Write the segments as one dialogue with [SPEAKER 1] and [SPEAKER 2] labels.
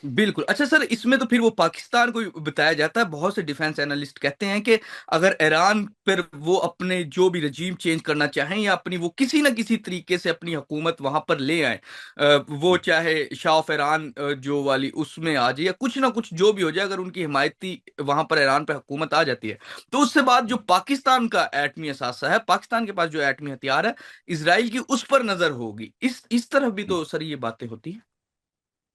[SPEAKER 1] बिल्कुल। अच्छा सर, इसमें तो फिर वो पाकिस्तान को ही बताया जाता है। बहुत से डिफेंस एनालिस्ट कहते हैं कि अगर ईरान पर वो अपने जो भी रजीम चेंज करना चाहें या अपनी वो किसी ना किसी तरीके से अपनी हुकूमत वहां पर ले आए, वो चाहे शाह ऑफ ईरान जो वाली उसमें आ जाए या कुछ ना कुछ जो भी हो जाए, अगर उनकी हिमायती वहां पर ईरान पर हुकूमत आ जाती है, तो उससे बाद जो पाकिस्तान का एटमी असासा है, पाकिस्तान के पास जो एटमी हथियार है, इसराइल की उस पर नजर होगी। इस तरफ भी तो सर ये बातें होती हैं।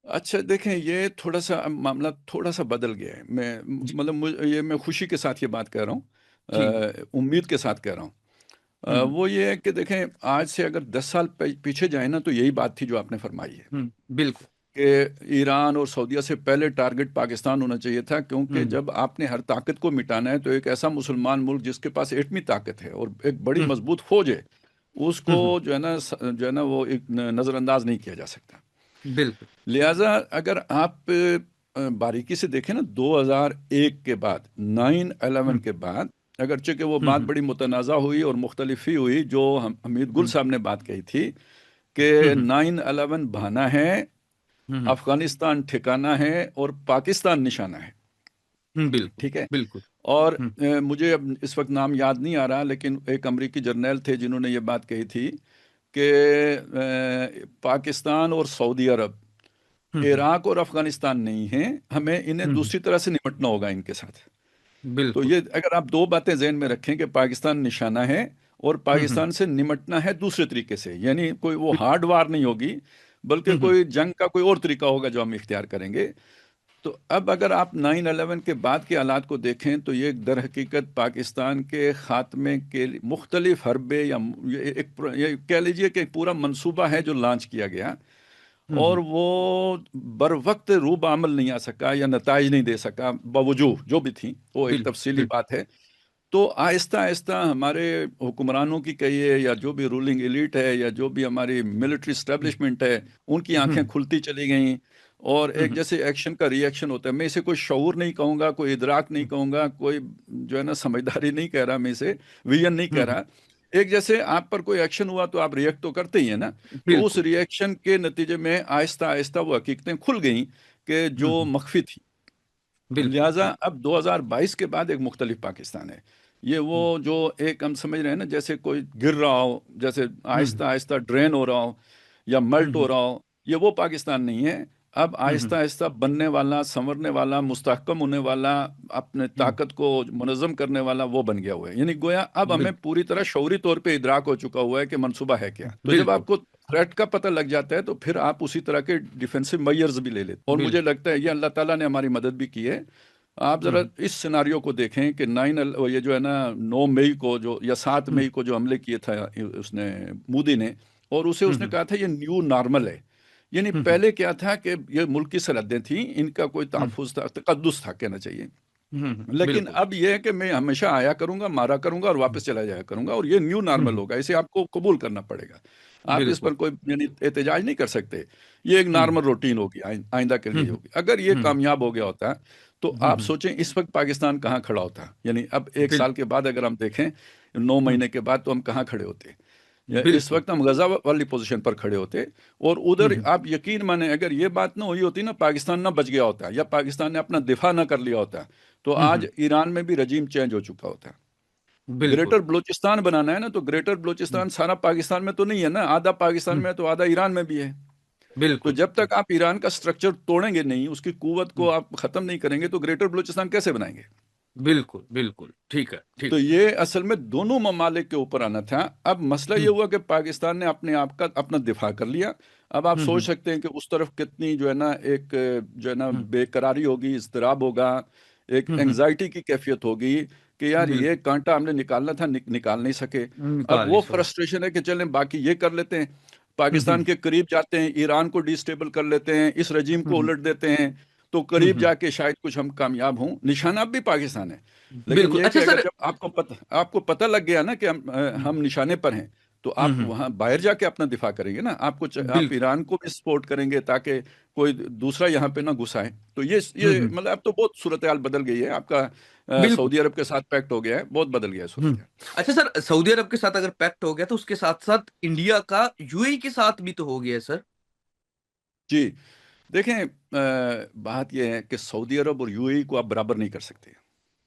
[SPEAKER 2] अच्छा देखें, ये थोड़ा सा मामला थोड़ा सा बदल गया है। मैं
[SPEAKER 1] जी।
[SPEAKER 2] मतलब ये मैं खुशी के साथ ये बात कह रहा हूँ,
[SPEAKER 1] जी।
[SPEAKER 2] उम्मीद के साथ कह रहा हूँ।
[SPEAKER 1] हम्म।
[SPEAKER 2] वो ये है कि देखें, आज से अगर 10 साल पीछे जाए ना, तो यही बात थी जो आपने फरमाई है
[SPEAKER 1] बिल्कुल।
[SPEAKER 2] कि ईरान और सऊदीया से पहले टारगेट पाकिस्तान होना चाहिए था, क्योंकि
[SPEAKER 1] हम्म।
[SPEAKER 2] जब आपने हर ताकत को मिटाना है तो एक ऐसा मुसलमान मुल्क जिसके पास एटमी ताकत है और एक बड़ी
[SPEAKER 1] हम्म।
[SPEAKER 2] मजबूत फौज है, उसको
[SPEAKER 1] हम्म।
[SPEAKER 2] जो है ना वो एक नज़रअंदाज नहीं किया जा सकता।
[SPEAKER 1] बिल्कुल।
[SPEAKER 2] लिहाजा अगर आप बारीकी से देखें ना, 2001 के बाद, 9/11
[SPEAKER 1] हम्म।
[SPEAKER 2] के बाद, अगरचे कि वो बात
[SPEAKER 1] हम्म।
[SPEAKER 2] बड़ी मुतनाज़ा हुई और मुख्तलिफ ही हुई, जो हम हमीद गुल
[SPEAKER 1] हम्म।
[SPEAKER 2] साहब ने बात कही थी कि
[SPEAKER 1] हम्म।
[SPEAKER 2] 9/11 बहाना है,
[SPEAKER 1] हम्म।
[SPEAKER 2] अफगानिस्तान ठिकाना है और पाकिस्तान निशाना है।
[SPEAKER 1] बिल्कुल।
[SPEAKER 2] ठीक है।
[SPEAKER 1] बिल्कुल।
[SPEAKER 2] और
[SPEAKER 1] हम्म।
[SPEAKER 2] मुझे अब इस वक्त नाम याद नहीं आ रहा, लेकिन एक अमरीकी जर्नल थे जिन्होंने ये बात कही थी कि पाकिस्तान और सऊदी अरब
[SPEAKER 1] हम्म।
[SPEAKER 2] इराक और अफगानिस्तान नहीं है, हमें इन्हें
[SPEAKER 1] हम्म।
[SPEAKER 2] दूसरी तरह से निपटना होगा इनके साथ। तो
[SPEAKER 1] बिल्कुल।
[SPEAKER 2] ये अगर आप दो बातें जहन में रखें कि पाकिस्तान निशाना है और
[SPEAKER 1] हम्म।
[SPEAKER 2] पाकिस्तान से निपटना है दूसरे तरीके से, यानी कोई वो
[SPEAKER 1] बिल्कुल।
[SPEAKER 2] हार्ड वार नहीं होगी, बल्कि
[SPEAKER 1] हम्म।
[SPEAKER 2] कोई जंग का कोई और तरीका होगा जो हम इख्तियार करेंगे। तो अब अगर आप 9/11 के बाद के हालात को देखें, तो ये दर हकीकत पाकिस्तान के खात्मे के मुख्तलिफ हरबे या ये कह लीजिए कि एक पूरा मंसूबा है जो लॉन्च किया गया, और
[SPEAKER 1] हम्म।
[SPEAKER 2] वो बर वक्त रूब अमल नहीं आ सका या नताइज नहीं दे सका, बावजूद जो भी थी, वो एक
[SPEAKER 1] बिल्कुल।
[SPEAKER 2] तफसीली
[SPEAKER 1] बिल्कुल।
[SPEAKER 2] बात है। तो आहिस्ता आहिस्ता हमारे हुक्मरानों की कहिए या जो भी रूलिंग एलिट है या जो भी हमारी मिलिट्री स्टैब्लिशमेंट है, उनकी आंखें
[SPEAKER 1] हम्म।
[SPEAKER 2] खुलती चली गईं। और एक
[SPEAKER 1] हम्म।
[SPEAKER 2] जैसे एक्शन का रिएक्शन होता है, मैं इसे कोई शऊर नहीं कहूँगा, कोई इदराक नहीं कहूँगा, कोई जो है ना समझदारी नहीं कह रहा, मैं इसे विजन नहीं कह
[SPEAKER 1] हम्म।
[SPEAKER 2] रहा। एक जैसे आप पर कोई एक्शन हुआ तो आप रिएक्ट तो करते ही है ना। तो उस
[SPEAKER 1] बिल्कुल।
[SPEAKER 2] रिएक्शन के नतीजे में आहिस्ता आहिस्ता वो हकीकतें खुल गई कि जो
[SPEAKER 1] हम्म।
[SPEAKER 2] मख्फी थी।
[SPEAKER 1] बिल्कुल।
[SPEAKER 2] लिहाजा अब 2022 के बाद एक मुख्तलिफ पाकिस्तान है। ये वो जो एक हम समझ रहे हैं ना, जैसे कोई गिर रहा हो, जैसे
[SPEAKER 1] हम्म।
[SPEAKER 2] आहिस्ता आहिस्ता ड्रेन हो रहा हो या मल्ट हो
[SPEAKER 1] हम्म।
[SPEAKER 2] रहा हो, ये वो पाकिस्तान नहीं है। अब
[SPEAKER 1] हम्म।
[SPEAKER 2] आहिस्ता आहिस्ता बनने वाला, संवरने वाला, मुस्तहकम होने वाला, अपने
[SPEAKER 1] हम्म।
[SPEAKER 2] ताकत को मुनज़्ज़म करने वाला वो बन गया हुआ है। यानी गोया अब हमें
[SPEAKER 1] बिल्कुल।
[SPEAKER 2] पूरी तरह शऊरी तौर पे इदराक हो चुका हुआ है कि मंसूबा है क्या। तो जब
[SPEAKER 1] बिल्कुल।
[SPEAKER 2] आपको थ्रेट का पता लग जाता है, तो फिर आप उसी तरह के डिफेंसिव मेजर्स भी ले लेते हैं। और मुझे
[SPEAKER 1] बिल्कुल।
[SPEAKER 2] लगता है ये अल्लाह ताला ने हमारी मदद भी की है। आप जरा
[SPEAKER 1] हम्म।
[SPEAKER 2] इस सिनारियो को देखें कि ये जो है ना, 9 मई को जो या 7 मई
[SPEAKER 1] हम्म।
[SPEAKER 2] को जो हमले किए था उसने, मोदी ने, और उसे उसने
[SPEAKER 1] हम्म।
[SPEAKER 2] कहा था ये न्यू नॉर्मल है। यानी
[SPEAKER 1] हम्म।
[SPEAKER 2] पहले क्या था कि ये मुल्क की सरहदें थी, इनका कोई
[SPEAKER 1] हम्म।
[SPEAKER 2] तहफ़्फ़ुज़ था, तकद्दुस था कहना चाहिए। लेकिन
[SPEAKER 1] बिल्कुल।
[SPEAKER 2] अब यह है कि मैं हमेशा आया करूंगा, मारा करूंगा और वापस चला जाया करूंगा, और ये न्यू नॉर्मल
[SPEAKER 1] हम्म।
[SPEAKER 2] होगा, इसे आपको कबूल करना पड़ेगा। आप इस
[SPEAKER 1] बिल्कुल।
[SPEAKER 2] पर कोई यानी एहतजाज नहीं कर सकते। ये एक
[SPEAKER 1] हम्म।
[SPEAKER 2] नॉर्मल रूटीन होगी, आइंदा के लिए
[SPEAKER 1] हम्म।
[SPEAKER 2] होगी। अगर ये
[SPEAKER 1] हम्म।
[SPEAKER 2] कामयाब हो गया होता, तो आप
[SPEAKER 1] हम्म।
[SPEAKER 2] सोचें इस वक्त पाकिस्तान कहाँ खड़ा होता। यानी अब एक साल
[SPEAKER 1] बिल्कुल।
[SPEAKER 2] के बाद अगर हम देखें, 9 महीने के बाद, तो हम कहाँ खड़े होते। इस
[SPEAKER 1] बिल्कुल।
[SPEAKER 2] वक्त हम गजा वाली पोजीशन पर खड़े होते। और उधर
[SPEAKER 1] हम्म।
[SPEAKER 2] आप यकीन माने, अगर ये बात ना हुई होती ना, पाकिस्तान ना बच गया होता या पाकिस्तान ने अपना दिफा ना कर लिया होता, तो आज
[SPEAKER 1] हम्म।
[SPEAKER 2] ईरान में भी रजीम चेंज हो चुका होता।
[SPEAKER 1] बिल्कुल।
[SPEAKER 2] ग्रेटर बलूचिस्तान बनाना है ना, तो ग्रेटर बलूचिस्तान सारा पाकिस्तान में तो नहीं है ना, आधा पाकिस्तान
[SPEAKER 1] हम्म।
[SPEAKER 2] में है तो आधा ईरान में भी है। तो
[SPEAKER 1] बिल्कुल।
[SPEAKER 2] जब तक आप ईरान का स्ट्रक्चर तोड़ेंगे नहीं, उसकी कुव्वत को आप खत्म नहीं करेंगे, तो ग्रेटर बलूचिस्तान कैसे बनाएंगे।
[SPEAKER 1] बिल्कुल। बिल्कुल ठीक है।
[SPEAKER 2] तो
[SPEAKER 1] ठीक।
[SPEAKER 2] ये असल में दोनों ममालिक के ऊपर आना था। अब मसला ये
[SPEAKER 1] हम्म।
[SPEAKER 2] हुआ कि पाकिस्तान ने अपने आप का अपना दिफा कर लिया। अब आप सोच
[SPEAKER 1] हम्म।
[SPEAKER 2] सकते हैं कि उस तरफ कितनी जो है ना, एक जो है ना
[SPEAKER 1] हम्म।
[SPEAKER 2] बेकरारी होगी, इज़्तिराब होगा, एक
[SPEAKER 1] हम्म।
[SPEAKER 2] एंजाइटी की कैफियत होगी कि यार ये
[SPEAKER 1] बिल्कुल।
[SPEAKER 2] कांटा हमने निकालना था, निकाल नहीं सके। अब
[SPEAKER 1] निकाल नहीं
[SPEAKER 2] वो
[SPEAKER 1] सका।
[SPEAKER 2] फ्रस्ट्रेशन है कि चलें बाकी ये कर लेते हैं, पाकिस्तान
[SPEAKER 1] हम्म।
[SPEAKER 2] के करीब जाते हैं, ईरान को डिस्टेबल कर लेते हैं, इस रजीम को
[SPEAKER 1] हम्म।
[SPEAKER 2] उलट देते हैं, तो करीब
[SPEAKER 1] हम्म।
[SPEAKER 2] जाके शायद कुछ हम कामयाब हों। निशाना अब भी पाकिस्तान है। लेकिन
[SPEAKER 1] बिल्कुल।
[SPEAKER 2] यह है कि
[SPEAKER 1] अच्छा
[SPEAKER 2] अगर
[SPEAKER 1] सर।
[SPEAKER 2] जब आपको पता लग गया ना कि हम निशाने पर हैं, तो आप
[SPEAKER 1] हम्म।
[SPEAKER 2] वहां बाहर जाके अपना दिफा करेंगे ना। आप
[SPEAKER 1] बिल्कुल।
[SPEAKER 2] ईरान को भी सपोर्ट करेंगे ताकि कोई दूसरा यहाँ पे ना घुसाए। तो ये
[SPEAKER 1] हम्म।
[SPEAKER 2] मतलब अब तो बहुत सूरत हाल बदल गई है आपका।
[SPEAKER 1] बिल्कुल।
[SPEAKER 2] सऊदी अरब के साथ पैक्ट हो गया है, बहुत बदल गया है सूरत हाल।
[SPEAKER 1] अच्छा सर, सऊदी अरब के साथ अगर पैक्ट हो गया तो उसके साथ साथ इंडिया का यूएई के साथ भी तो हो गया है सर।
[SPEAKER 2] जी। देखें, बात यह है कि सऊदी अरब और यूएई को आप बराबर नहीं कर सकते।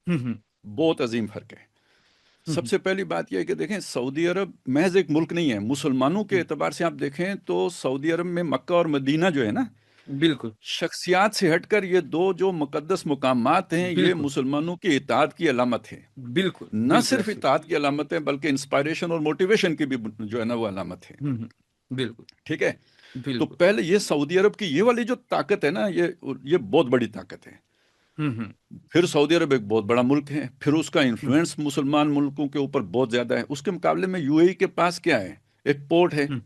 [SPEAKER 1] हम्म।
[SPEAKER 2] बहुत अजीम फर्क है।
[SPEAKER 1] हम्म।
[SPEAKER 2] सबसे पहली बात यह है कि देखें, सऊदी अरब महज एक मुल्क नहीं है। मुसलमानों के
[SPEAKER 1] हम्म।
[SPEAKER 2] एतबार से आप देखें तो सऊदी अरब में मक्का और मदीना जो है ना,
[SPEAKER 1] बिल्कुल।
[SPEAKER 2] शख्सियात से हटकर ये दो जो मुकद्दस मुकामात हैं, ये
[SPEAKER 1] बिल्कुल।
[SPEAKER 2] मुसलमानों की इताअत की अलामत है।
[SPEAKER 1] बिल्कुल।
[SPEAKER 2] न
[SPEAKER 1] बिल्कुल
[SPEAKER 2] सिर्फ
[SPEAKER 1] ऐसे।
[SPEAKER 2] इताअत की अलामत है, बल्कि इंस्पायरेशन और मोटिवेशन की भी जो है ना वो अलामत है।
[SPEAKER 1] बिल्कुल।
[SPEAKER 2] ठीक है। तो
[SPEAKER 1] बिल्कुल।
[SPEAKER 2] पहले ये सऊदी अरब की ये वाली जो ताकत है ना, ये बहुत बड़ी ताकत है।
[SPEAKER 1] हम्म।
[SPEAKER 2] फिर सऊदी अरब एक बहुत बड़ा मुल्क है, फिर उसका इन्फ्लुएंस मुसलमान मुल्कों के ऊपर बहुत ज्यादा है। उसके मुकाबले में यूएई के पास क्या है? एक पोर्ट है,
[SPEAKER 1] हम्म।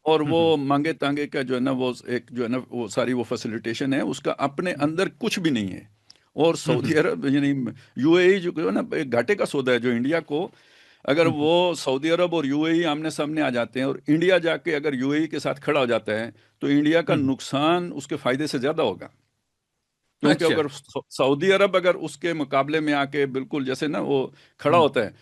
[SPEAKER 2] और वो
[SPEAKER 1] हम्म।
[SPEAKER 2] मांगे तांगे का जो है ना वो एक जो है ना वो सारी वो फैसिलिटेशन है, उसका अपने अंदर कुछ भी नहीं है। और सऊदी
[SPEAKER 1] हम्म।
[SPEAKER 2] अरब यानी यूएई जो है ना, एक घाटे का सौदा है जो इंडिया को, अगर
[SPEAKER 1] हम्म।
[SPEAKER 2] वो सऊदी अरब और यूएई आमने सामने आ जाते हैं और इंडिया जाके अगर यूएई के साथ खड़ा हो जाता है, तो इंडिया का
[SPEAKER 1] हम्म।
[SPEAKER 2] नुकसान उसके फायदे से ज्यादा होगा। क्योंकि
[SPEAKER 1] अच्छा।
[SPEAKER 2] अगर सऊदी अरब अगर उसके मुकाबले में आके बिल्कुल जैसे ना वो खड़ा
[SPEAKER 1] हम्म।
[SPEAKER 2] होता है,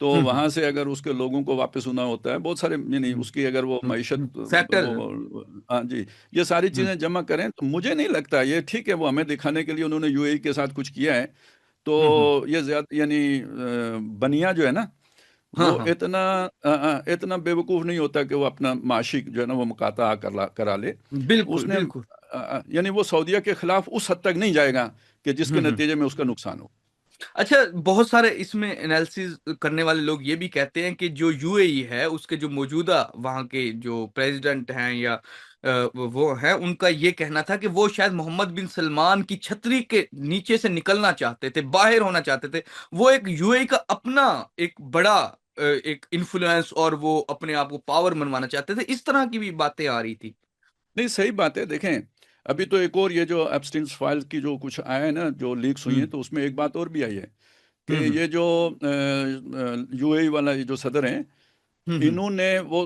[SPEAKER 2] तो
[SPEAKER 1] हम्म।
[SPEAKER 2] वहां से अगर उसके लोगों को वापस होना होता है, बहुत सारे यानी उसकी अगर वो मैशत
[SPEAKER 1] फैक्टर्स।
[SPEAKER 2] वो, हाँ जी, ये सारी
[SPEAKER 1] हम्म।
[SPEAKER 2] चीजें जमा करें, तो मुझे नहीं लगता ये ठीक है। वो हमें दिखाने के लिए उन्होंने यूएई के साथ कुछ किया है,
[SPEAKER 1] हम्म।
[SPEAKER 2] तो ये ज्यादा यानी बनिया जो है ना,
[SPEAKER 1] हाँ
[SPEAKER 2] वो
[SPEAKER 1] हाँ।
[SPEAKER 2] इतना बेवकूफ नहीं होता कि वो अपना माशी जो है ना वो मुकाता करा ले।
[SPEAKER 1] बिल्कुल।
[SPEAKER 2] उसने
[SPEAKER 1] बिल्कुल।
[SPEAKER 2] यानी वो सऊदीया के खिलाफ उस हद तक नहीं जाएगा कि जिसके
[SPEAKER 1] हम्म।
[SPEAKER 2] नतीजे में उसका नुकसान हो।
[SPEAKER 1] अच्छा, बहुत सारे इसमें एनालिसिस करने वाले लोग ये भी कहते हैं कि जो यूएई है उसके जो मौजूदा वहाँ के जो प्रेसिडेंट हैं या वो हैं, उनका ये कहना था कि वो शायद मोहम्मद बिन सलमान की छतरी के नीचे से निकलना चाहते थे, बाहर होना चाहते थे। वो एक यूएई का अपना एक बड़ा एक इन्फ्लुएंस और वो अपने आप को पावर मनवाना चाहते थे। इस तरह की भी बातें आ रही थी।
[SPEAKER 2] नहीं, सही बात है। देखें, अभी तो एक और ये जो एप्स्टीन फाइल की जो कुछ आया है ना, जो लीक्स हुई हैं,
[SPEAKER 1] हम्म।
[SPEAKER 2] तो उसमें एक बात और भी आई है कि
[SPEAKER 1] हम्म।
[SPEAKER 2] ये जो यूएई वाला ये जो सदर हैं,
[SPEAKER 1] हम्म।
[SPEAKER 2] इन्होंने वो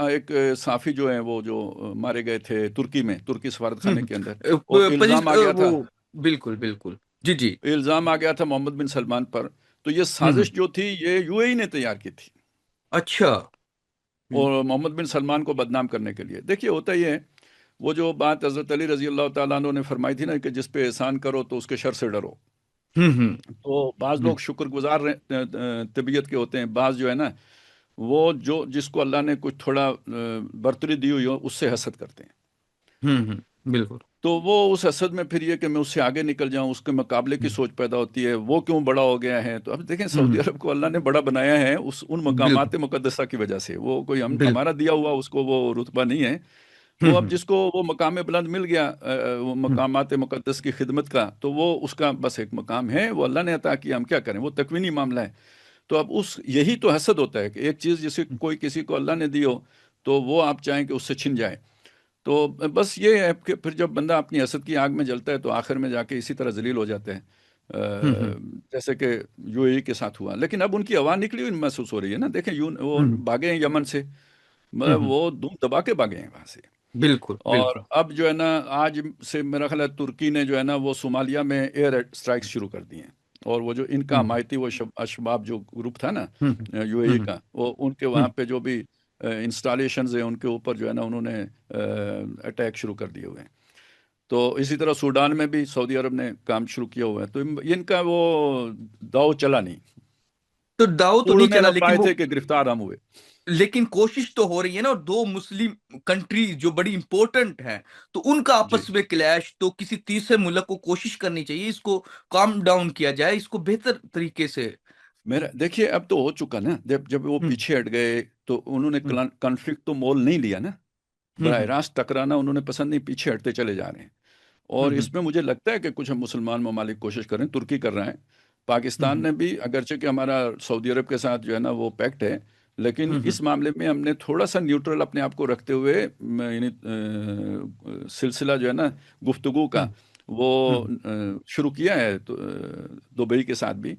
[SPEAKER 2] एक साफी जो है वो जो मारे गए थे तुर्की में, तुर्की सफारत खाने के अंदर, और इल्जाम आ गया
[SPEAKER 1] वो।
[SPEAKER 2] था,
[SPEAKER 1] बिल्कुल बिल्कुल। जी जी।
[SPEAKER 2] इल्जाम आ गया था मोहम्मद बिन सलमान पर। तो ये
[SPEAKER 1] हम्म।
[SPEAKER 2] साजिश जो थी ये यूएई ने तैयार की थी,
[SPEAKER 1] अच्छा। हम्म।
[SPEAKER 2] और मोहम्मद बिन सलमान को बदनाम करने के लिए। देखिए, होता ही है, वो जो बात हजरत अली रजी अल्लाह ताला अन्हु ने फरमाई थी ना कि जिस पे एहसान करो तो उसके शर से डरो।
[SPEAKER 1] हम्म।
[SPEAKER 2] तो बाज लोग शुक्रगुजार तबीयत के होते हैं, बाज जो है ना वो जो जिसको अल्लाह ने कुछ थोड़ा बर्तरी दी हुई हो उससे हसद करते हैं।
[SPEAKER 1] बिल्कुल।
[SPEAKER 2] तो वो उस हसद में फिर ये कि मैं उससे आगे निकल जाऊं, उसके मुकाबले की
[SPEAKER 1] हम्म।
[SPEAKER 2] सोच पैदा होती है, वो क्यों बड़ा हो गया है। तो अब देखें, सऊदी
[SPEAKER 1] हम्म।
[SPEAKER 2] अरब को अल्लाह ने बड़ा बनाया है उस उन
[SPEAKER 1] बिल्कुल।
[SPEAKER 2] मकामात मुकद्दसा की वजह से। वो कोई
[SPEAKER 1] बिल्कुल।
[SPEAKER 2] हमारा दिया हुआ उसको वो रुतबा नहीं है। वो अब
[SPEAKER 1] हम्म।
[SPEAKER 2] जिसको वो मकाम बुलंद मिल गया वो
[SPEAKER 1] हम्म।
[SPEAKER 2] मकामात मुकद्दस की खिदमत का, तो वो उसका बस एक मकाम है, वो अल्लाह ने अता किया, हम क्या करें, वो तकवीनी मामला है। तो अब उस यही तो हसद होता है कि एक चीज़ जिसे कोई किसी को अल्लाह ने दी हो, तो वो आप चाहें कि उससे छिन जाए। तो बस ये है कि फिर जब बंदा अपनी हसद की आग में जलता है, तो आखिर में जाके इसी तरह जलील हो जाते हैं,
[SPEAKER 1] हम्म।
[SPEAKER 2] जैसे कि यूएई के साथ हुआ। लेकिन अब उनकी हवा निकली हुई महसूस हो रही है ना। देखें, यूं वो
[SPEAKER 1] हम्म।
[SPEAKER 2] भागे हैं यमन से, मतलब
[SPEAKER 1] हम्म।
[SPEAKER 2] वो धूम दबा के भागे हैं वहां से।
[SPEAKER 1] बिल्कुल।
[SPEAKER 2] और
[SPEAKER 1] बिल्कुल।
[SPEAKER 2] अब जो है ना, आज से मेरा ख्याल है तुर्की ने जो है ना वो सोमालिया में एयर स्ट्राइक्स शुरू कर दी हैं। और वो जो इनका
[SPEAKER 1] हम्म।
[SPEAKER 2] हमायती वो अशबाब जो ग्रुप था ना
[SPEAKER 1] हम्म।
[SPEAKER 2] यूएई
[SPEAKER 1] हम्म।
[SPEAKER 2] का, वो उनके वहाँ
[SPEAKER 1] हम्म।
[SPEAKER 2] पे जो भी इंस्टॉलेशंस हैं उनके ऊपर जो है ना उन्होंने अटैक शुरू कर दिए हुए हैं। तो इसी तरह सूडान में भी सऊदी अरब ने काम शुरू किया हुआ है। तो इनका वो दाव चला नहीं।
[SPEAKER 1] तो दाव तो नहीं
[SPEAKER 2] उड़ने
[SPEAKER 1] चला,
[SPEAKER 2] न
[SPEAKER 1] लेकिन
[SPEAKER 2] पाए
[SPEAKER 1] वो
[SPEAKER 2] थे कि गिरफ्तार हम हुए।
[SPEAKER 1] लेकिन कोशिश तो हो रही है ना। और दो मुस्लिम कंट्रीज जो बड़ी इंपॉर्टेंट हैं, तो उनका
[SPEAKER 2] जी,
[SPEAKER 1] आपस में क्लैश, तो किसी तीसरे मुल्क को कोशिश करनी चाहिए इसको काम डाउन किया जाए, इसको बेहतर तरीके से।
[SPEAKER 2] मेरा देखिए अब तो हो चुका ना, जब जब वो
[SPEAKER 1] हम्म।
[SPEAKER 2] पीछे हट गए, तो उन्होंने
[SPEAKER 1] हम्म।
[SPEAKER 2] कॉन्फ्लिक्ट तो मोल नहीं लिया ना। बरह
[SPEAKER 1] हम्म।
[SPEAKER 2] रास्त टकराना उन्होंने पसंद नहीं, पीछे हटते चले जा रहे हैं। और
[SPEAKER 1] हम्म।
[SPEAKER 2] इसमें मुझे लगता है कि कुछ हम मुसलमान ममालिक कोशिश कर रहे हैं, तुर्की कर रहा है, पाकिस्तान
[SPEAKER 1] हम्म।
[SPEAKER 2] ने भी, अगरचे कि हमारा सऊदी अरब के साथ जो है ना वो पैक्ट है, लेकिन
[SPEAKER 1] हम्म।
[SPEAKER 2] इस मामले में हमने थोड़ा सा न्यूट्रल अपने आप को रखते हुए यानी सिलसिला जो है ना गुफ्तगू का,
[SPEAKER 1] हम्म।
[SPEAKER 2] वो
[SPEAKER 1] हम्म।
[SPEAKER 2] शुरू किया है, तो दुबई के साथ भी।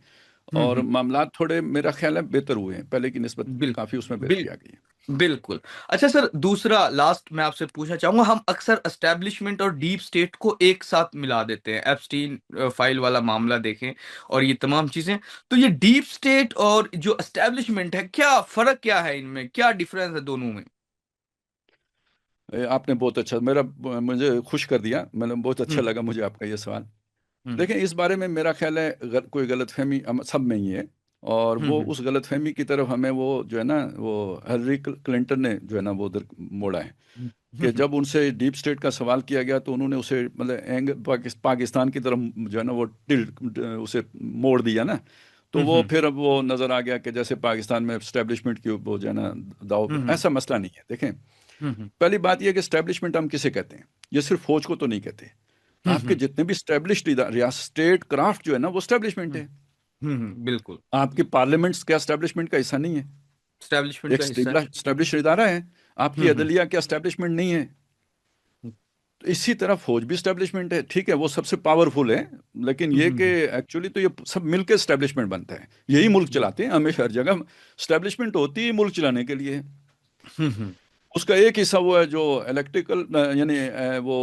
[SPEAKER 2] और
[SPEAKER 1] हम्म।
[SPEAKER 2] मामला थोड़े मेरा ख्याल है बेहतर हुए हैं, पहले की निस्बत
[SPEAKER 1] बिल्कुल।
[SPEAKER 2] काफ़ी उसमें बेहतरी
[SPEAKER 1] बिल
[SPEAKER 2] आ गई है।
[SPEAKER 1] बिल्कुल। अच्छा सर, दूसरा लास्ट मैं आपसे पूछना चाहूंगा। हम अक्सर एस्टेब्लिशमेंट और डीप स्टेट को एक साथ मिला देते हैं। एप्स्टीन फाइल वाला मामला देखें और ये तमाम चीजें। तो ये डीप स्टेट और जो एस्टेब्लिशमेंट है, क्या फर्क क्या है इनमें, क्या डिफरेंस है दोनों में?
[SPEAKER 2] आपने बहुत अच्छा मेरा मुझे खुश कर दिया, मतलब बहुत अच्छा
[SPEAKER 1] हम्म
[SPEAKER 2] लगा मुझे आपका ये सवाल।
[SPEAKER 1] हम्म
[SPEAKER 2] देखें, इस बारे में मेरा ख्याल है कोई गलतफहमी हम सब में ही है, और वो
[SPEAKER 1] हम्म
[SPEAKER 2] उस गलतफहमी की तरफ हमें वो जो है ना, वो हिलरी क्लिंटन ने जो है ना वो उधर मोड़ा है।
[SPEAKER 1] हम्म
[SPEAKER 2] कि
[SPEAKER 1] हम्म
[SPEAKER 2] जब उनसे डीप स्टेट का सवाल किया गया तो उन्होंने उसे मतलब पाकिस्तान की तरफ जो है ना वो टिल्ट उसे मोड़ दिया ना। तो वो
[SPEAKER 1] हम्म
[SPEAKER 2] फिर अब वो नज़र आ गया कि जैसे पाकिस्तान में एस्टेब्लिशमेंट की वो जो है ना दाव पे,
[SPEAKER 1] हम्म
[SPEAKER 2] ऐसा मसला नहीं है। देखें,
[SPEAKER 1] हम्म
[SPEAKER 2] पहली बात यह कि एस्टेब्लिशमेंट हम किसे कहते हैं? ये सिर्फ फौज को तो नहीं कहते। आपके
[SPEAKER 1] हम्म
[SPEAKER 2] जितने भी स्टैब्लिश्ड रियासत स्टेट क्राफ्ट जो है ना वो स्टैब्लिशमेंट है।
[SPEAKER 1] बिल्कुल।
[SPEAKER 2] आपकी पार्लियामेंट्स क्या स्टैब्लिशमेंट का हिस्सा नहीं है?
[SPEAKER 1] स्टैब्लिशमेंट
[SPEAKER 2] एक
[SPEAKER 1] का हिस्सा है।
[SPEAKER 2] स्टैब्लिश इदारा है। आपकी
[SPEAKER 1] हम्म
[SPEAKER 2] अदलिया क्या स्टैब्लिशमेंट नहीं है? तो इसी तरह फौज भी स्टैब्लिशमेंट है, ठीक है, वो सबसे पावरफुल है। लेकिन ये कि
[SPEAKER 1] हम्म
[SPEAKER 2] एक्चुअली तो ये सब मिलकर स्टैब्लिशमेंट बनता है, यही मुल्क चलाते हैं। हमेशा हर जगह स्टैब्लिशमेंट होती है मुल्क चलाने के लिए।
[SPEAKER 1] हम्म
[SPEAKER 2] उसका एक हिस्सा वो है जो इलेक्ट्रिकल, यानी वो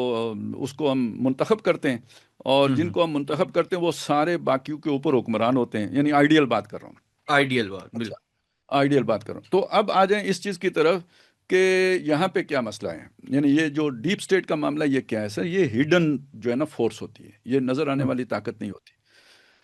[SPEAKER 2] उसको हम मुंतखब करते हैं, और
[SPEAKER 1] हम्म
[SPEAKER 2] जिनको हम मुंतखब करते हैं वो सारे बाकियों के ऊपर हुक्मरान होते हैं, यानी आइडियल बात कर रहा हूँ।
[SPEAKER 1] आइडियल बात
[SPEAKER 2] अच्छा,
[SPEAKER 1] बिल्कुल।
[SPEAKER 2] आइडियल बात कर रहा हूँ। तो अब आ जाएं इस चीज़ की तरफ कि यहाँ पे क्या मसला है। यानी ये जो डीप स्टेट का मामला ये क्या है सर? ये हिडन जो है ना फोर्स होती है, ये नज़र आने
[SPEAKER 1] हम्म
[SPEAKER 2] वाली ताकत नहीं होती।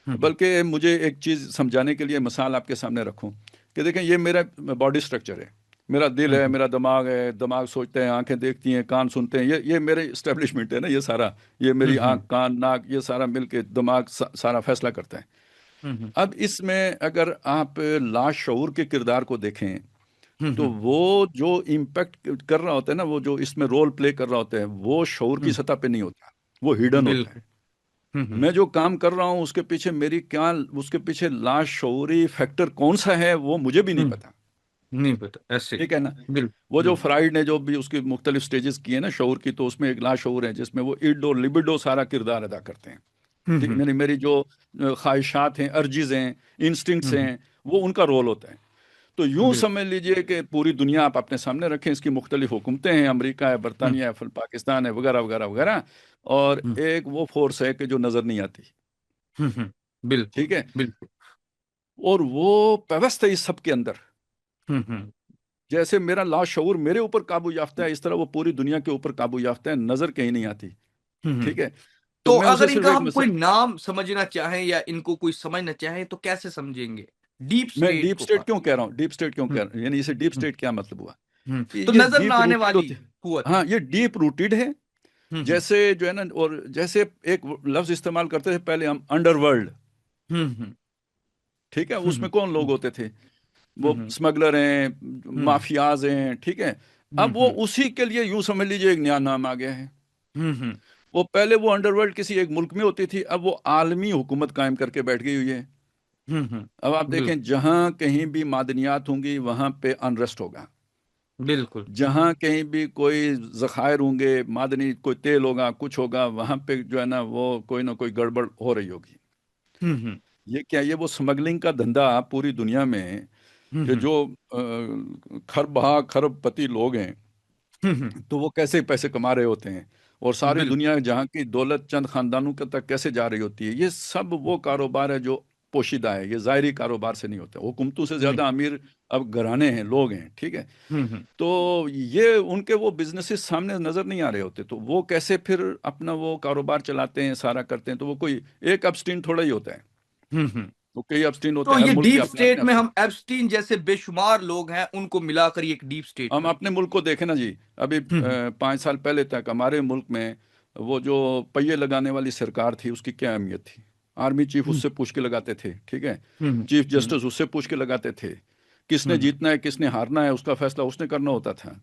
[SPEAKER 1] हम्म
[SPEAKER 2] बल्कि मुझे एक चीज़ समझाने के लिए मिसाल आपके सामने रखूं कि देखें, ये मेरा बॉडी स्ट्रक्चर है, मेरा दिल है,
[SPEAKER 1] हम्म
[SPEAKER 2] मेरा दिमाग है, दिमाग सोचते हैं, आंखें देखती हैं, कान सुनते हैं, ये मेरे इस्टेब्लिशमेंट है ना, ये सारा, ये मेरी
[SPEAKER 1] हम्म
[SPEAKER 2] आंख कान नाक ये सारा मिलके दिमाग सारा फैसला करता है।
[SPEAKER 1] हम्म
[SPEAKER 2] अब इसमें अगर आप लाशऊर के किरदार को देखें तो
[SPEAKER 1] हम्म
[SPEAKER 2] वो जो इम्पैक्ट कर रहा होता है ना, वो जो इसमें रोल प्ले कर रहा होता है, वो शऊर की
[SPEAKER 1] हम्म
[SPEAKER 2] सतह पे नहीं होता, वो हिडन होता है।
[SPEAKER 1] बिल्कुल। हम्म
[SPEAKER 2] मैं जो काम कर रहा हूँ उसके पीछे मेरी क्या, उसके पीछे लाशऊरी फैक्टर कौन सा है वो मुझे भी नहीं
[SPEAKER 1] हम्म
[SPEAKER 2] पता।
[SPEAKER 1] नहीं पता ऐसे।
[SPEAKER 2] ठीक है ना?
[SPEAKER 1] बिल्कुल
[SPEAKER 2] वो जो
[SPEAKER 1] बिल्कुल।
[SPEAKER 2] फ्राइड ने जो भी उसकी मुख्तलिफ स्टेजेस की है ना शऊर की, तो उसमें एक लाशऊर है जिसमें वो इड और लिबिडो सारा किरदार अदा करते हैं। ठीक,
[SPEAKER 1] हम्म
[SPEAKER 2] यानी मेरी जो ख्वाहिशात हैं, अर्जीज हैं, इंस्टिंक्ट्स
[SPEAKER 1] हम्म
[SPEAKER 2] हैं, वो उनका रोल होता है। तो यूं
[SPEAKER 1] बिल्कुल।
[SPEAKER 2] समझ लीजिए कि पूरी दुनिया आप अपने सामने रखें, इसकी मुख्तलिफ हुकूमतें हैं, अमेरिका है,
[SPEAKER 1] हम्म
[SPEAKER 2] बरतानिया है, फिर पाकिस्तान है, वगैरह वगैरह वगैरह। और
[SPEAKER 1] हम्म
[SPEAKER 2] एक वो फोर्स है कि जो नज़र नहीं आती।
[SPEAKER 1] बिल्कुल
[SPEAKER 2] ठीक है?
[SPEAKER 1] बिल्कुल।
[SPEAKER 2] और वो पेवस्त है इस सब के अंदर।
[SPEAKER 1] हम्म
[SPEAKER 2] जैसे मेरा लाशऊर मेरे ऊपर काबू याफ्ता है, इस तरह वो पूरी दुनिया के ऊपर काबू याफ्ता है, नज़र कहीं नहीं आती।
[SPEAKER 1] हम्म
[SPEAKER 2] ठीक है? तो
[SPEAKER 1] तो
[SPEAKER 2] मैं उसे
[SPEAKER 1] अगर
[SPEAKER 2] सिर्फ
[SPEAKER 1] इनका
[SPEAKER 2] एक
[SPEAKER 1] हम कोई नाम समझना चाहें या इनको कोई समझना चाहे तो कैसे समझेंगे डीप
[SPEAKER 2] मैं
[SPEAKER 1] स्टेट
[SPEAKER 2] डीप
[SPEAKER 1] को
[SPEAKER 2] स्टेट
[SPEAKER 1] पा।
[SPEAKER 2] क्यों कह रहा हूँ, डीप स्टेट क्यों कह
[SPEAKER 1] हम्म
[SPEAKER 2] रहा हूँ, यानी इसे डीप
[SPEAKER 1] हम्म
[SPEAKER 2] स्टेट क्या मतलब हुआ कि
[SPEAKER 1] तो
[SPEAKER 2] ये
[SPEAKER 1] नजर ना
[SPEAKER 2] डीप
[SPEAKER 1] आने
[SPEAKER 2] रूटेड
[SPEAKER 1] वाली
[SPEAKER 2] होते।
[SPEAKER 1] कुवत है।
[SPEAKER 2] हाँ, ये डीप रूटेड है।
[SPEAKER 1] हम्म
[SPEAKER 2] जैसे जो है ना, और जैसे एक लफ्ज इस्तेमाल करते थे पहले हम, अंडरवर्ल्ड।
[SPEAKER 1] हम्म
[SPEAKER 2] ठीक है?
[SPEAKER 1] हम्म
[SPEAKER 2] उसमें कौन लोग होते थे? वो
[SPEAKER 1] हम्म
[SPEAKER 2] स्मगलर हैं,
[SPEAKER 1] हम्म
[SPEAKER 2] माफियाज हैं। ठीक है? अब वो
[SPEAKER 1] हम्म
[SPEAKER 2] उसी के लिए यूं समझ लीजिए एक नया नाम आ गया है।
[SPEAKER 1] हम्म
[SPEAKER 2] वो पहले वो अंडरवर्ल्ड किसी एक मुल्क में होती थी, अब वो आलमी हुकूमत कायम करके बैठ गई हुई है। अब आप
[SPEAKER 1] बिल्कुल
[SPEAKER 2] देखें, जहां कहीं भी मादनियात होंगी वहां पे अनरेस्ट होगा।
[SPEAKER 1] बिल्कुल।
[SPEAKER 2] जहां कहीं भी कोई जखायर होंगे, मादनी कोई तेल होगा, कुछ होगा, वहां पे जो है ना वो कोई ना कोई गड़बड़ हो रही होगी।
[SPEAKER 1] हम्म
[SPEAKER 2] ये क्या, ये वो स्मगलिंग का धंधा पूरी दुनिया में, कि
[SPEAKER 1] हम्म
[SPEAKER 2] जो खरबहा खरबपति लोग हैं,
[SPEAKER 1] हम्म
[SPEAKER 2] तो वो कैसे पैसे कमा रहे होते हैं, और सारी
[SPEAKER 1] बिल्कुल।
[SPEAKER 2] दुनिया जहाँ की दौलत चंद खानदानों के तक कैसे जा रही होती है। ये सब वो कारोबार है जो पोशीदा है, ये ज़ाहिरी कारोबार से नहीं होता। हुकूमतों से
[SPEAKER 1] नहीं।
[SPEAKER 2] ज़्यादा अमीर अब घराने हैं, लोग हैं। ठीक है?
[SPEAKER 1] हम्म
[SPEAKER 2] तो ये उनके वो बिजनेसेस सामने नज़र नहीं आ रहे होते, तो वो कैसे फिर अपना वो कारोबार चलाते हैं, सारा करते हैं। तो वो कोई एक अपस्ट्रीम थोड़ा ही होता है,
[SPEAKER 1] हम्म
[SPEAKER 2] वो कई अपस्ट्रीम होते
[SPEAKER 1] तो
[SPEAKER 2] हैं, हर
[SPEAKER 1] ये
[SPEAKER 2] मुल्क के
[SPEAKER 1] डीप
[SPEAKER 2] अपने अपने
[SPEAKER 1] स्टेट में
[SPEAKER 2] अपस्ट्रीम।
[SPEAKER 1] हम एप्स्टीन जैसे बेशुमार लोग हैं उनको मिलाकर ये एक डीप स्टेट
[SPEAKER 2] हम
[SPEAKER 1] बन
[SPEAKER 2] अपने मुल्क को देखें ना जी, अभी
[SPEAKER 1] गया।
[SPEAKER 2] 5 साल पहले तक हमारे मुल्क में वो जो पहिए लगाने वाली सरकार थी उसकी क्या अहमियत थी? आर्मी चीफ
[SPEAKER 1] हम्म
[SPEAKER 2] उससे पूछ के लगाते थे। ठीक है?
[SPEAKER 1] हम्म
[SPEAKER 2] चीफ
[SPEAKER 1] हम्म
[SPEAKER 2] जस्टिस उससे पूछ के लगाते थे। किसने
[SPEAKER 1] हम्म
[SPEAKER 2] जीतना है किसने हारना है उसका फैसला उसने करना होता था।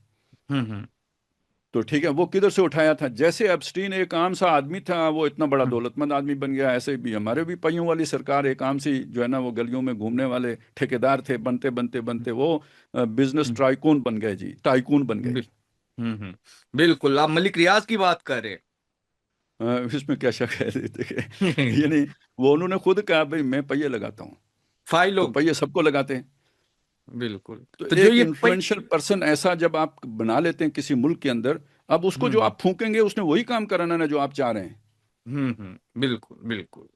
[SPEAKER 1] हम्म
[SPEAKER 2] तो ठीक है, वो किधर से उठाया था? जैसे एप्स्टीन एक आम सा आदमी था, वो इतना बड़ा
[SPEAKER 1] हम्म
[SPEAKER 2] दौलतमंद आदमी बन गया, ऐसे भी हमारे भी पहियों वाली सरकार एक आम सी जो है ना वो गलियों में घूमने वाले ठेकेदार थे, बनते बनते बनते वो बिजनेस
[SPEAKER 1] हम्म
[SPEAKER 2] टाइकून बन गए जी, टाइकून बन गए।
[SPEAKER 1] बिल- बिल्कुल आप मलिक रियाज की बात कर रहे
[SPEAKER 2] इसमें क्या शक है? देखिए,
[SPEAKER 1] हैं।
[SPEAKER 2] यानी वो उन्होंने खुद कहा भाई मैं पहिए लगाता हूँ, तो
[SPEAKER 1] फाइलों के।
[SPEAKER 2] पहिए सबको लगाते हैं।
[SPEAKER 1] बिल्कुल
[SPEAKER 2] तो
[SPEAKER 1] तो जो
[SPEAKER 2] एक
[SPEAKER 1] ये
[SPEAKER 2] इन्फ्लुएंशियल पर्सन ऐसा जब आप बना लेते हैं किसी मुल्क के अंदर, अब उसको जो
[SPEAKER 1] हम्म
[SPEAKER 2] आप फूकेंगे उसने वही काम कराना ना जो आप चाह रहे हैं।
[SPEAKER 1] बिल्कुल बिल्कुल।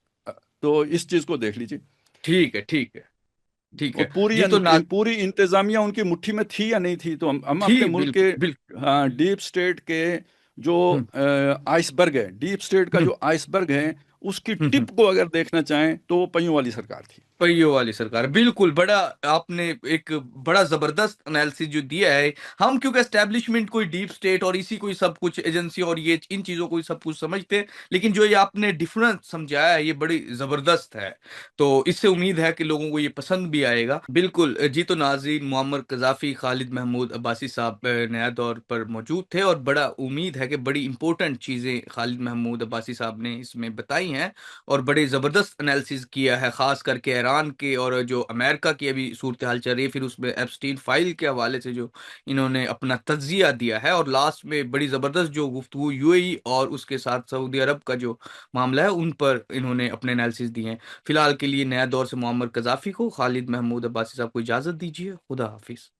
[SPEAKER 2] तो इस चीज को देख लीजिए।
[SPEAKER 1] ठीक है ठीक है। ठीक
[SPEAKER 2] और
[SPEAKER 1] है जी। तो
[SPEAKER 2] पूरी इंतजामिया उनकी मुट्ठी में थी या नहीं थी? तो हम
[SPEAKER 1] थी,
[SPEAKER 2] अपने मुल्क के,
[SPEAKER 1] बिल्कुल बिल्कुल।
[SPEAKER 2] हाँ, डीप स्टेट के जो
[SPEAKER 1] हम्म
[SPEAKER 2] आइसबर्ग है, डीप स्टेट का
[SPEAKER 1] हम्म
[SPEAKER 2] जो आइसबर्ग है, उसकी
[SPEAKER 1] हम्म।
[SPEAKER 2] टिप को अगर देखना चाहें तो वो पहियों वाली सरकार थी।
[SPEAKER 1] पहियों वाली सरकार, बिल्कुल। बड़ा आपने एक बड़ा जबरदस्त एनालिसिस जो दिया है। हम क्योंकि एस्टेब्लिशमेंट कोई डीप स्टेट और इसी कोई सब कुछ एजेंसी और ये इन चीजों को ही सब कुछ समझते हैं, लेकिन जो ये आपने डिफरेंस समझाया है ये बड़ी जबरदस्त है। तो इससे उम्मीद है कि लोगों को ये पसंद भी आएगा। बिल्कुल जी। तो नाज़रीन, मुअम्मर कज़ाफ़ी, खालिद महमूद अब्बासी साहब नया दौर पर मौजूद थे, और बड़ा उम्मीद है कि बड़ी इंपॉर्टेंट चीज़ें खालिद महमूद अब्बासी साहब ने इसमें बताई हैं, और बड़े ज़बरदस्त एनालिसिस किया है, ख़ास करके ईरान के और जो अमेरिका की अभी सूरत हाल चल रही है, फिर उसमें एप्स्टीन फाइल के हवाले से जो इन्होंने अपना तज्जिया दिया है, और लास्ट में बड़ी ज़बरदस्त जो गुफ्तगू यूएई और उसके साथ सऊदी अरब का जो मामला है उन पर इन्होंने अपने एनालिसिस दिए हैं। फिलहाल के लिए नया दौर से मुअम्मर कज़ाफ़ी को, खालिद महमूद अब्बासी साहब को इजाज़त दीजिए। खुदा हाफिज़।